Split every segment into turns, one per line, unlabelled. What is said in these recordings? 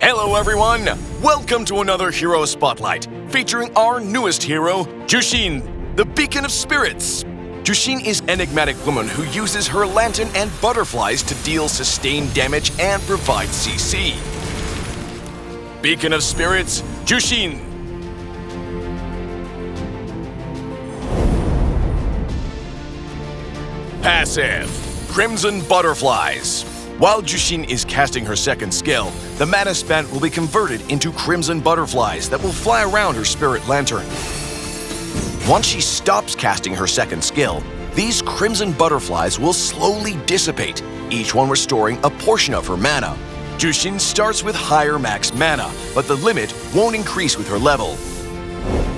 Hello everyone! Welcome to another Hero Spotlight, featuring our newest hero, Zhuxin, the Beacon of Spirits. Zhuxin is an enigmatic woman who uses her lantern and butterflies to deal sustained damage and provide CC. Beacon of Spirits, Zhuxin. Passive, Crimson Butterflies. While Zhuxin is casting her second skill, the mana spent will be converted into crimson butterflies that will fly around her spirit lantern. Once she stops casting her second skill, these crimson butterflies will slowly dissipate, each one restoring a portion of her mana. Zhuxin starts with higher max mana, but the limit won't increase with her level.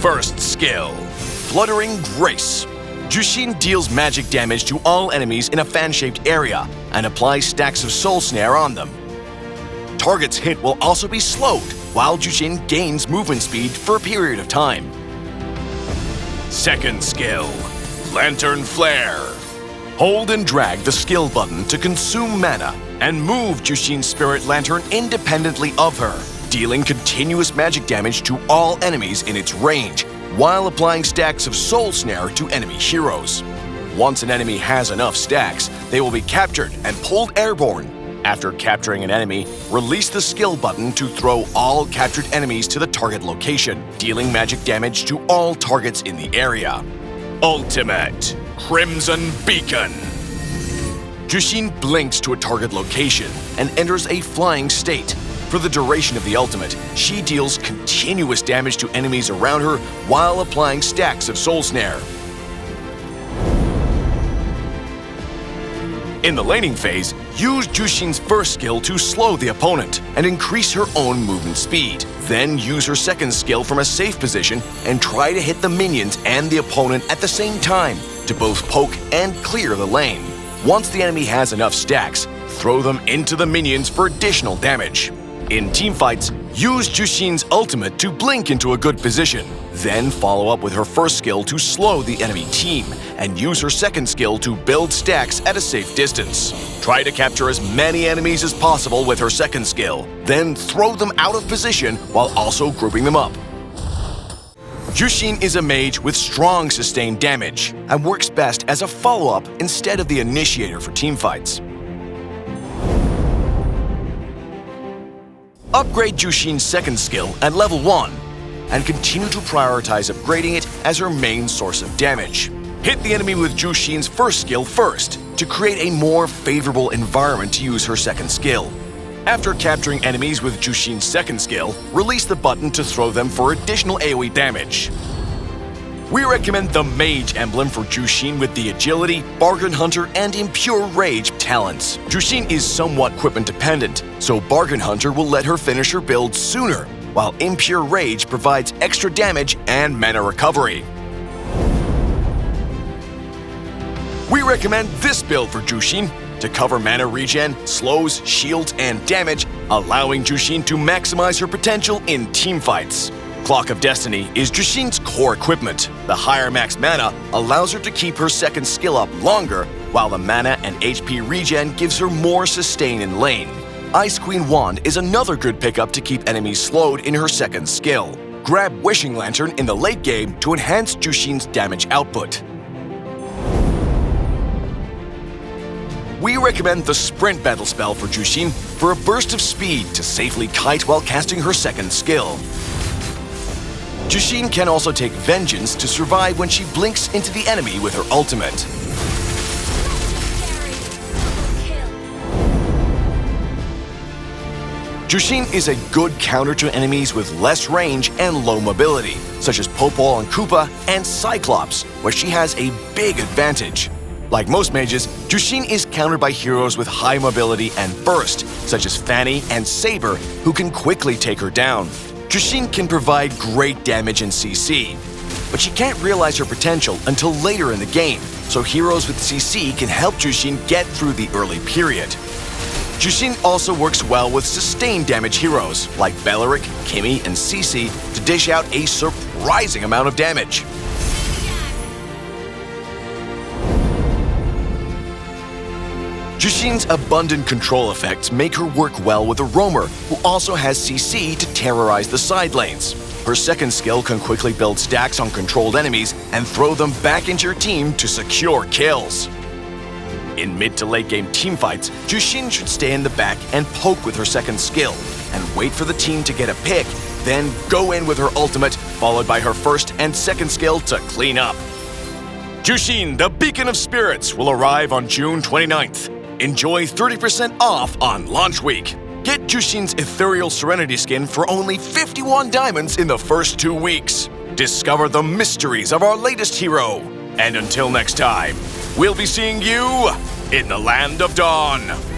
First skill, Fluttering Grace. Zhuxin deals magic damage to all enemies in a fan-shaped area and applies stacks of soul snare on them. Target's hit will also be slowed, while Zhuxin gains movement speed for a period of time. Second skill, Lantern Flare. Hold and drag the skill button to consume mana and move Zhuxin's spirit lantern independently of her, dealing continuous magic damage to all enemies in its range, while applying stacks of soul snare to enemy heroes. Once an enemy has enough stacks, they will be captured and pulled airborne. After capturing an enemy, release the skill button to throw all captured enemies to the target location, dealing magic damage to all targets in the area. Ultimate, Crimson Beacon. Zhuxin blinks to a target location and enters a flying state. For the duration of the ultimate, she deals continuous damage to enemies around her while applying stacks of soul snare. In the laning phase, use Zhuxin's first skill to slow the opponent and increase her own movement speed. Then use her second skill from a safe position and try to hit the minions and the opponent at the same time to both poke and clear the lane. Once the enemy has enough stacks, throw them into the minions for additional damage. In teamfights, use Zhuxin's ultimate to blink into a good position. Then follow up with her first skill to slow the enemy team, and use her second skill to build stacks at a safe distance. Try to capture as many enemies as possible with her second skill, then throw them out of position while also grouping them up. Zhuxin is a mage with strong sustained damage, and works best as a follow-up instead of the initiator for teamfights. Upgrade Zhuxin's second skill at level 1, and continue to prioritize upgrading it as her main source of damage. Hit the enemy with Zhuxin's first skill first, to create a more favorable environment to use her second skill. After capturing enemies with Zhuxin's second skill, release the button to throw them for additional AoE damage. We recommend the Mage emblem for Zhuxin with the Agility, Bargain Hunter, and Impure Rage talents. Zhuxin is somewhat equipment dependent, so Bargain Hunter will let her finish her build sooner, while Impure Rage provides extra damage and mana recovery. We recommend this build for Zhuxin to cover mana regen, slows, shields, and damage, allowing Zhuxin to maximize her potential in teamfights. Clock of Destiny is Zhuxin's core equipment. The higher max mana allows her to keep her second skill up longer, while the mana and HP regen gives her more sustain in lane. Ice Queen Wand is another good pickup to keep enemies slowed in her second skill. Grab Wishing Lantern in the late game to enhance Zhuxin's damage output. We recommend the Sprint Battle spell for Zhuxin for a burst of speed to safely kite while casting her second skill. Zhuxin can also take Vengeance to survive when she blinks into the enemy with her ultimate. Zhuxin is a good counter to enemies with less range and low mobility, such as Popol and Koopa and Cyclops, where she has a big advantage. Like most mages, Zhuxin is countered by heroes with high mobility and burst, such as Fanny and Saber, who can quickly take her down. Zhuxin can provide great damage in CC, but she can't realize her potential until later in the game, so heroes with CC can help Zhuxin get through the early period. Zhuxin also works well with sustained damage heroes like Beleric, Kimi, and Cece to dish out a surprising amount of damage. Zhuxin's abundant control effects make her work well with a roamer who also has CC to terrorize the side lanes. Her second skill can quickly build stacks on controlled enemies and throw them back into your team to secure kills. In mid to late game teamfights, Zhuxin should stay in the back and poke with her second skill, and wait for the team to get a pick, then go in with her ultimate, followed by her first and second skill to clean up. Zhuxin, the Beacon of Spirits, will arrive on June 29th. Enjoy 30% off on launch week. Get Zhuxin's Ethereal Serenity skin for only 51 diamonds in the first 2 weeks. Discover the mysteries of our latest hero. And until next time, we'll be seeing you in the Land of Dawn.